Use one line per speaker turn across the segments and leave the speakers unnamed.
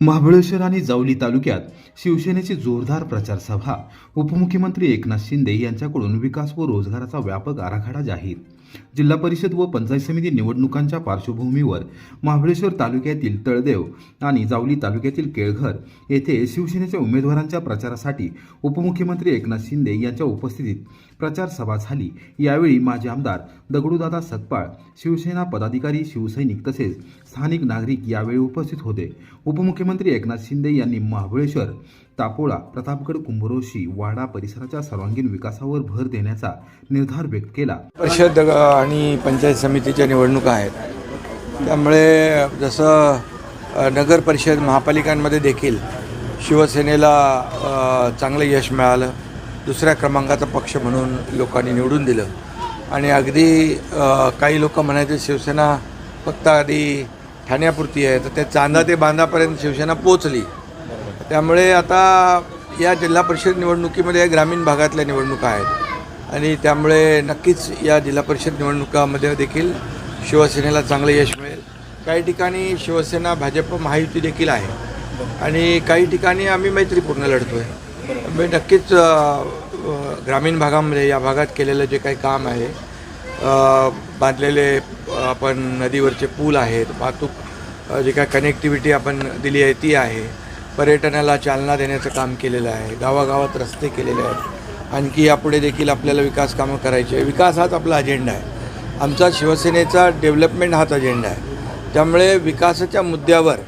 महाबळेश्वर आणि जावली तालुक्यात शिवसेनेची जोरदार प्रचार सभा. उपमुख्यमंत्री एकनाथ शिंदे यांच्याकडून विकास व रोजगाराचा व्यापक आराखडा जाहीर. जिल्हा परिषद व पंचायत समिती निवडणुकांच्या पार्श्वभूमीवर महाबळेश्वर तालुक्यातील तळदेव आणि जावली तालुक्यातील केळघर येथे शिवसेनेच्या उमेदवारांच्या प्रचारासाठी उपमुख्यमंत्री एकनाथ शिंदे यांच्या उपस्थितीत प्रचार सभा झाली. यावेळी माजी आमदार दगडूदादा सतपाळ, शिवसेना पदाधिकारी, शिवसैनिक तसेच स्थानिक नागरिक यावेळी उपस्थित होते. उपमुख्यमंत्री एकनाथ शिंदे यांनी महाबळेश्वर, तापोळा, प्रतापगड, कुंभरोशी, वाडा परिसराच्या सर्वांगीण विकासावर भर देण्याचा निर्धार व्यक्त केला.
परिषद आणि पंचायत समितीच्या निवडणुका आहेत, त्यामुळे जसं नगर परिषद महापालिकांमध्ये देखील शिवसेनेला चांगलं यश मिळालं, दुसऱ्या क्रमांकाचा पक्ष म्हणून लोकांनी निवडून दिलं आणि अगदी काही लोक म्हणायचे शिवसेना फक्त आधी ठाण्यापुरती आहे, तर त्या चांदा ते बांधापर्यंत शिवसेना पोचली. त्यामुळे आता या जिल्हा परिषद निवडणुकीमध्ये ग्रामीण भागातल्या निवडणुका आहेत आणि त्यामुळे नक्कीच या जिल्हा परिषद निवडणुकामध्ये देखील शिवसेनेला चांगलं यश मिळेल. काही ठिकाणी शिवसेना भाजप महायुती देखील आहे आणि काही ठिकाणी आम्ही मैत्रीपूर्ण लढतो आहे. म्हणजे नक्कीच ग्रामीण भागामध्ये या भागात केलेलं जे काही काम आहे, बांधलेले आपण नदीवरचे पूल आहेत, वाहतूक जे काय कनेक्टिव्हिटी आपण दिली आहे ती आहे, पर्यटनाला चालना देण्याचं काम केलेलं आहे, गावागावात रस्ते केलेले आहेत. आणखी यापुढे देखील आपल्याला विकास कामं करायची आहे. विकास हाच आपला अजेंडा आहे. आमचा शिवसेनेचा डेव्हलपमेंट हाच अजेंडा आहे. त्यामुळे विकासाच्या मुद्द्यावर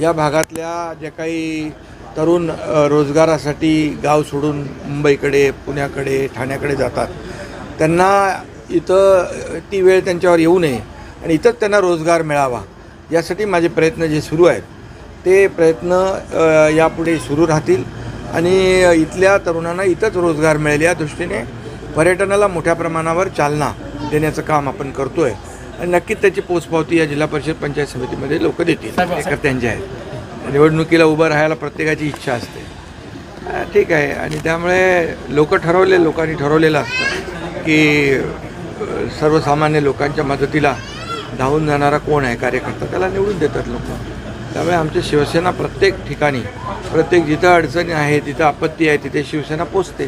या भागातल्या ज्या काही तरुण रोजगारासाठी गाव सोडून मुंबईकडे, पुण्याकडे, ठाण्याकडे जातात, त्यांना इथं ती वेळ त्यांच्यावर येऊ नये आणि इथंच त्यांना रोजगार मिळावा, यासाठी माझे प्रयत्न जे सुरू आहेत ते प्रयत्न यापुढे सुरू राहतील आणि इथल्या तरुणांना इथंच रोजगार मिळेल या दृष्टीने पर्यटनाला मोठ्या प्रमाणावर चालना देण्याचं काम आपण करतो आहे आणि नक्कीच त्याची पोचपावती या जिल्हा परिषद पंचायत समितीमध्ये लोक देतील. कार्यकर्त्यांचे आहेत, निवडणुकीला उभं राहायला प्रत्येकाची इच्छा असते, ठीक आहे. आणि त्यामुळे लोकांनी ठरवलेलं असतं की सर्वसामान्य लोकांच्या मदतीला धावून जाणारा कोण आहे कार्यकर्ता, त्याला निवडून देतात लोक. त्यामुळे आमची शिवसेना प्रत्येक ठिकाणी, प्रत्येक जिथं अडचणी आहे, तिथं आपत्ती आहे, तिथे शिवसेना पोचते.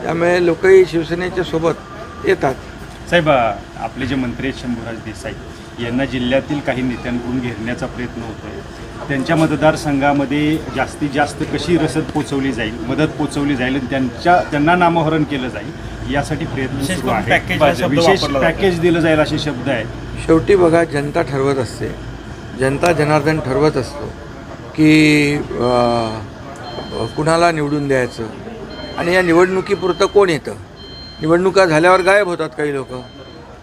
त्यामुळे लोकही शिवसेनेच्या सोबत येतात.
साहेब, आपले जे मंत्री आहेत शंभूराज देसाई यांना जिल्ह्यातील काही नेत्यांकडून घेरण्याचा प्रयत्न होतो आहे. त्यांच्या मतदारसंघामध्ये जास्तीत जास्त कशी रसद पोचवली जाईल, मदत पोचवली जाईल आणि त्यांना नामोहरण केलं जाईल यासाठी प्रयत्न सुरू आहे. विशेष पॅकेज दिलं जाईल असे शब्द आहेत.
शेवटी बघा, जनता ठरवत असते, जनता जनार्दन ठरवत असतो की कुणाला निवडून द्यायचं. आणि या निवडणुकीपुरतं कोण येतं, निवडणुका झाल्यावर गायब होतात काही लोक.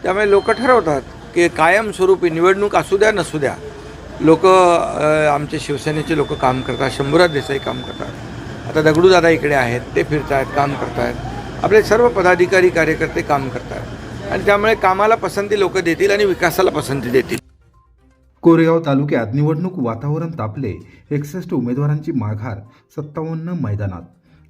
त्यामुळे लोक ठरवतात की कायमस्वरूपी निवडणूक असू द्या नसू द्या, लोक आमचे शिवसेनेचे लोक काम करतात, शंभूराज देसाई काम करतात, आता दगडूदादा इकडे आहेत, ते फिरत आहेत, काम करत आहेत, आपले सर्व पदाधिकारी कार्यकर्ते काम करतात आणि त्यामुळे कामाला पसंती लोक देतील आणि विकासाला पसंती देतील.
कोरेगाव तालुक्यात निवडणूक वातावरण तापले. 61 उमेदवारांची माघार, 57 मैदानात.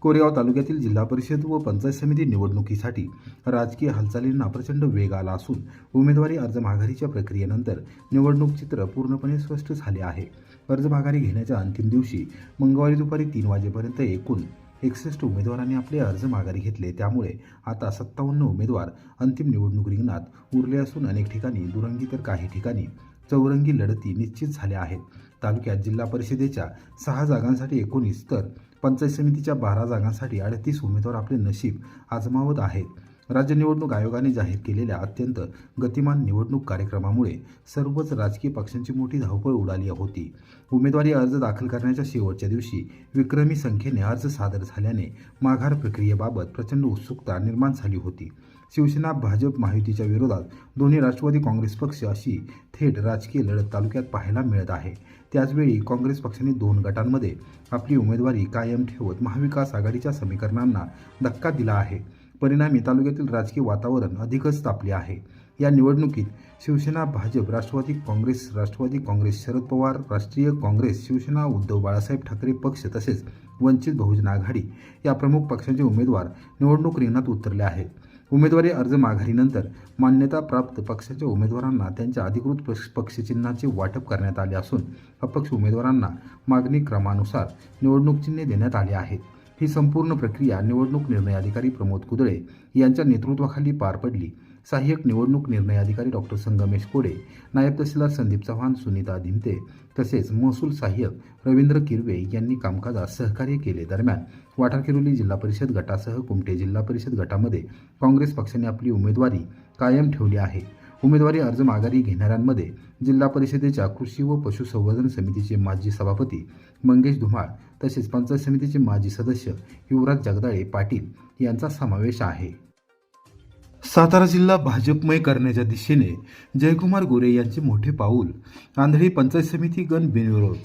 कोरेगाव तालुक्यातील जिल्हा परिषद व पंचायत समिती निवडणुकीसाठी राजकीय हालचालींना प्रचंड वेग आला असून उमेदवारी अर्ज माघारीच्या प्रक्रियेनंतर निवडणूक चित्र पूर्णपणे स्पष्ट झाले आहे. अर्ज माघारी घेण्याच्या अंतिम दिवशी मंगळवारी दुपारी 3 वाजेपर्यंत एकूण 61 उमेदवारांनी आपले अर्ज माघारी घेतले. त्यामुळे आता 57 उमेदवार अंतिम निवडणूक रिंगणात उरले असून अनेक ठिकाणी दुरंगी तर काही ठिकाणी चौरंगी लढती निश्चित झाल्या आहेत. तालुक्यात जिल्हा परिषदेच्या 6 जागांसाठी 19 तर पंचायत समितीच्या 12 जागांसाठी 38 उमेदवार आपले नशीब आजमावत आहेत. राज्य निवडणूक आयोगाने जाहीर केलेल्या अत्यंत गतिमान निवडणूक कार्यक्रमामुळे सर्वच राजकीय पक्षांची मोठी धावपळ उडाली होती. उमेदवारी अर्ज दाखल करण्याच्या शेवटच्या दिवशी विक्रमी संख्येने अर्ज सादर झाल्याने माघार प्रक्रियेबाबत प्रचंड उत्सुकता निर्माण झाली होती. शिवसेना भाजप महायुतीच्या विरोधात दोन्ही राष्ट्रवादी काँग्रेस पक्ष अशी थेट राजकीय लढत तालुक्यात पाहायला मिळत आहे. त्याचवेळी काँग्रेस पक्षाने 2 गटांमध्ये आपली उमेदवारी कायम ठेवत महाविकास आघाडीच्या समीकरणांना धक्का दिला आहे. परिणामी तालुक्यातील राजकीय वातावरण अधिकच तापले आहे. या निवडणुकीत शिवसेना भाजप, राष्ट्रवादी काँग्रेस, शरद पवार राष्ट्रीय काँग्रेस, शिवसेना उद्धव बाळासाहेब ठाकरे पक्ष तसेच वंचित बहुजन आघाडी या प्रमुख पक्षांचे उमेदवार निवडणूक रिंगणात उतरले आहेत. उमेदवारी अर्ज माघारीनंतर मान्यताप्राप्त पक्षाच्या उमेदवारांना त्यांच्या अधिकृत पक्षचिन्हाचे वाटप करण्यात आले असून अपक्ष उमेदवारांना मागणी क्रमानुसार निवडणूक चिन्हे देण्यात आले आहेत. ही संपूर्ण प्रक्रिया निवडणूक निर्णय अधिकारी प्रमोद कुदळे यांच्या नेतृत्वाखाली पार पडली. सहाय्यक निवडणूक निर्णय अधिकारी डॉक्टर संगमेश कोडे, नायब तहसीलदार संदीप चव्हाण, सुनीता धिमते तसेच महसूल सहाय्यक रवींद्र किरवे यांनी कामकाजात सहकार्य केले. दरम्यान वाठारकिरोली जिल्हा परिषद गटासह कुमटे जिल्हा परिषद गटामध्ये काँग्रेस पक्षाने आपली उमेदवारी कायम ठेवली आहे. उमेदवारी अर्ज माघारी घेणाऱ्यांमध्ये जिल्हा परिषदेच्या कृषी व पशुसंवर्धन समितीचे माजी सभापती मंगेश धुमाळ तसेच पंचायत समितीचे माजी सदस्य युवराज जगदाळे पाटील यांचा समावेश आहे. सातारा जिल्हा भाजपमय करण्याच्या दिशेने जयकुमार गोरे यांचे मोठे पाऊल. आंधळी पंचायत समिती गण बिनविरोध.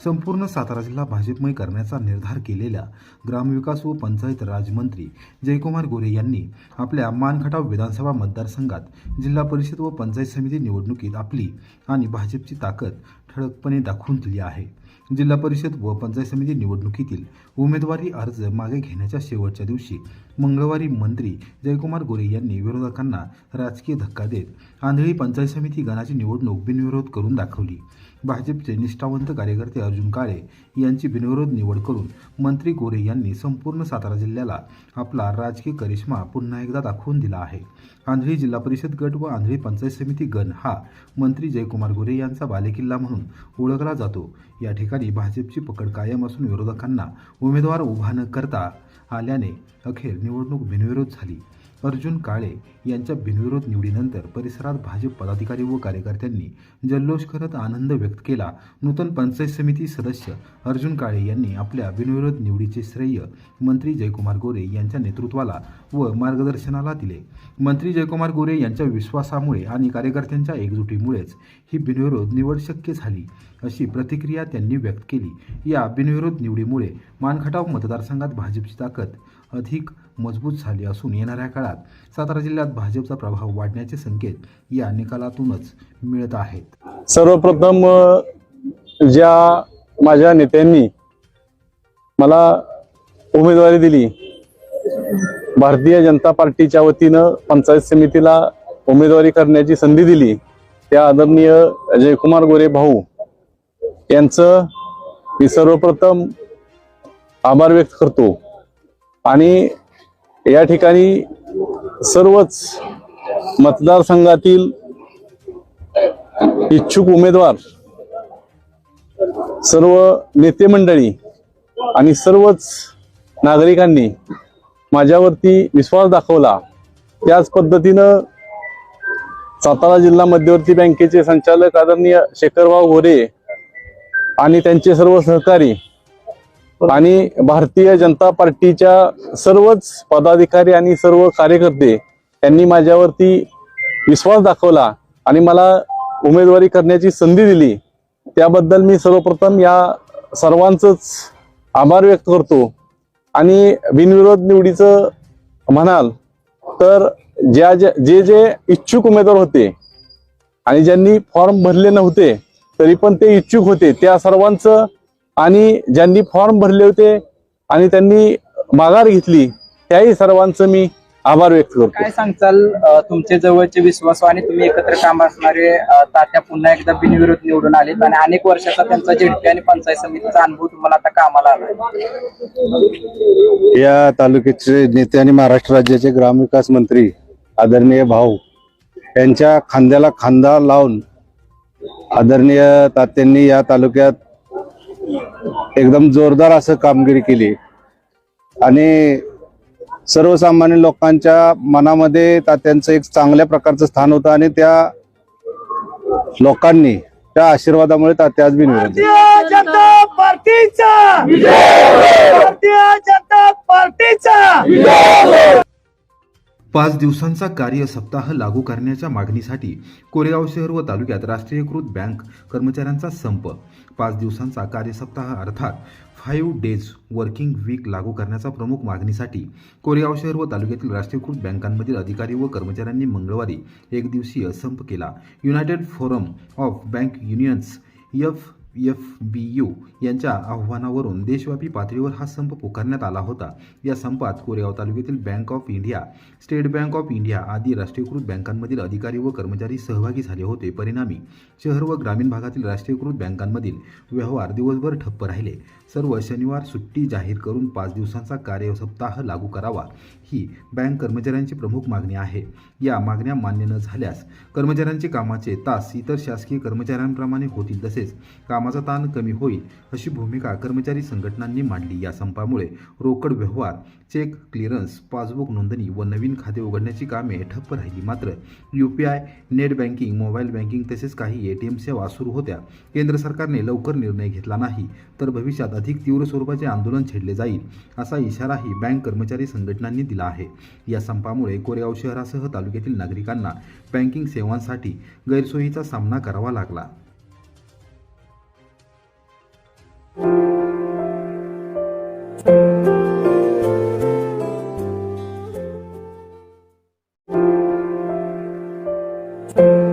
संपूर्ण सातारा जिल्हा भाजपमय करण्याचा निर्धार केलेल्या ग्रामविकास व पंचायत राज मंत्री जयकुमार गोरे यांनी आपल्या मानखटाव विधानसभा मतदारसंघात जिल्हा परिषद व पंचायत समिती निवडणुकीत आपली आणि भाजपची ताकद ठळकपणे दाखवून दिली आहे. जिल्हा परिषद व पंचायत समिती निवडणुकीतील उमेदवारी अर्ज मागे घेण्याच्या शेवटच्या दिवशी मंगळवारी मंत्री जयकुमार गोरे यांनी विरोधकांना राजकीय धक्का देत आंधळी पंचायत समिती गणाची निवडणूक बिनविरोध करून दाखवली. भाजपचे निष्ठावंत कार्यकर्ते अर्जुन काळे यांची बिनविरोध निवड करून मंत्री गोरे यांनी संपूर्ण सातारा जिल्ह्याला आपला राजकीय करिश्मा पुन्हा एकदा दाखवून दिला आहे. आंधळी जिल्हा परिषद गट व आंधळी पंचायत समिती गण हा मंत्री जयकुमार गोरे यांचा बालेकिल्ला म्हणून ओळखला जातो. या ठिकाणी भाजपची पकड कायम असून विरोधकांना उमेदवार उभा न करता आल्याने अखेर निवडणूक बिनविरोध झाली. अर्जुन काळे यांच्या बिनविरोध निवडीनंतर परिसरात भाजप पदाधिकारी व कार्यकर्त्यांनी जल्लोष करत आनंद व्यक्त केला. नूतन पंचायत समिती सदस्य अर्जुन काळे यांनी आपल्या बिनविरोध निवडीचे श्रेय मंत्री जयकुमार गोरे यांच्या नेतृत्वाला व मार्गदर्शनाला दिले. मंत्री जयकुमार गोरे यांच्या विश्वासामुळे आणि कार्यकर्त्यांच्या एकजुटीमुळेच ही बिनविरोध निवड शक्य झाली, अशी प्रतिक्रिया त्यांनी व्यक्त केली. या बिनविरोध निवडीमुळे मानखटाव मतदारसंघात भाजपची ताकद अधिक मजबूत झाली असून येणाऱ्या काळात सातारा जिल्ह्यात भाजपचा प्रभाव वाढण्याचे संकेत या निकालातूनच मिळत आहेत.
सर्वप्रथम ज्या माझ्या नेत्यांनी मला उमेदवारी दिली, भारतीय जनता पार्टीच्या वतीनं पंचायत समितीला उमेदवारी करण्याची संधी दिली, त्या आदरणीय जयकुमार गोरे भाऊ यांचं मी सर्वप्रथम आभार व्यक्त करतो. आणि या ठिकाणी सर्वच मतदारसंघातील इच्छुक उमेदवार, सर्व नेते मंडळी आणि सर्वच नागरिकांनी माझ्यावरती विश्वास दाखवला. त्याच पद्धतीनं सातारा जिल्हा मध्यवर्ती बँकेचे संचालक आदरणीय शेखरभाऊ गोरे आणि त्यांचे सर्व सहकारी आणि भारतीय जनता पार्टीच्या सर्वच पदाधिकारी आणि सर्व कार्यकर्ते यांनी माझ्यावरती विश्वास दाखवला आणि मला उमेदवारी करण्याची संधी दिली. त्याबद्दल मी सर्वप्रथम या सर्वांचंच आभार व्यक्त करतो. आणि बिनविरोध निवडीचं म्हणाल तर जे इच्छुक उमेदवार होते आणि ज्यांनी फॉर्म भरले नव्हते तरी पण ते इच्छुक होते, त्या सर्वांचं आणि ज्यांनी फॉर्म भरले होते आणि त्यांनी माघार घेतली त्याही सर्वांचं मी आभार व्यक्त करतो.
काय सांगचाल तुमचे जवळचे विश्वास आणि तुम्ही एकत्र काम असणारे तात्या पुन्हा एकदा बिनविरोध निवडून आलेत आणि अनेक वर्षाचा त्यांचा झेडपी आणि पंचायत समितीचा अनुभव तुम्हाला आता कामाला आला.
या तालुक्याचे नेते आणि महाराष्ट्र राज्याचे ग्रामविकास मंत्री आदरणीय भाऊ यांच्या खांद्याला खांदा लावून आदरणीय तात्यांनी या तालुक्यात एकदम जोरदार असं कामगिरी केली आणि सर्वसामान्य लोकांच्या मनामध्ये तात्यांचं एक चांगल्या प्रकारचं स्थान होतं आणि त्या लोकांनी त्या आशीर्वादामुळे तात्या आज बिनविरोध झाले.
भारतीय जनता पार्टीचा भारतीय जनता पार्टीचा
5 दिवसांचा कार्य सप्ताह लागू करण्याच्या मागणीसाठी कोरेगाव शहर व तालुक्यात राष्ट्रीयकृत बँक कर्मचाऱ्यांचा संप. 5 दिवसांचा कार्यसप्ताह अर्थात 5 डेज वर्किंग वीक लागू करण्याच्या प्रमुख मागणीसाठी कोरेगाव शहर व तालुक्यातील राष्ट्रीयकृत बँकांमधील अधिकारी व कर्मचाऱ्यांनी मंगळवारी एक दिवसीय संप केला. United forum of bank unions FBU यांच्या आव्हानावरून देशव्यापी पातळीवर हा संप पुकारण्यात आला होता. या संपात कोरेगाव तालुक्यातील bank of India, state bank of India आदी राष्ट्रीयकृत बँकांमधील अधिकारी व कर्मचारी सहभागी झाले होते. परिणामी शहर व ग्रामीण भागातील राष्ट्रीयकृत बँकांमधील व्यवहार दिवसभर ठप्प राहिले. सर्व शनिवार सुट्टी जाहीर करून 5 दिवसांचा कार्यसप्ताह लागू करावा ही बँक कर्मचाऱ्यांची प्रमुख मागणी आहे. या मागण्या मान्य न झाल्यास कर्मचाऱ्यांचे कामाचे तास इतर शासकीय कर्मचाऱ्यांप्रमाणे होतील, तसेच कामाचा ताण कमी होईल अशी भूमिका कर्मचारी संघटनांनी मांडली. या संपामुळे रोकड व्यवहार, चेक क्लिअरन्स, पासबुक नोंदणी व नवीन खाते उघडण्याची कामे ठप्प राहिली. मात्र UPI, net banking, mobile banking तसेच काही ATM सेवा सुरू होत्या. केंद्र सरकारने लवकर निर्णय घेतला नाही तर भविष्यात अधिक तीव्र स्वरूपाचे आंदोलन छेडले जाईल असा इशाराही बँक कर्मचारी संघटनांनी दिला आहे. या संपामुळे कोरेगाव शहरासह तालुक्यातील नागरिकांना बँकिंग सेवांसाठी गैरसोयीचा सामना करावा लागला.
you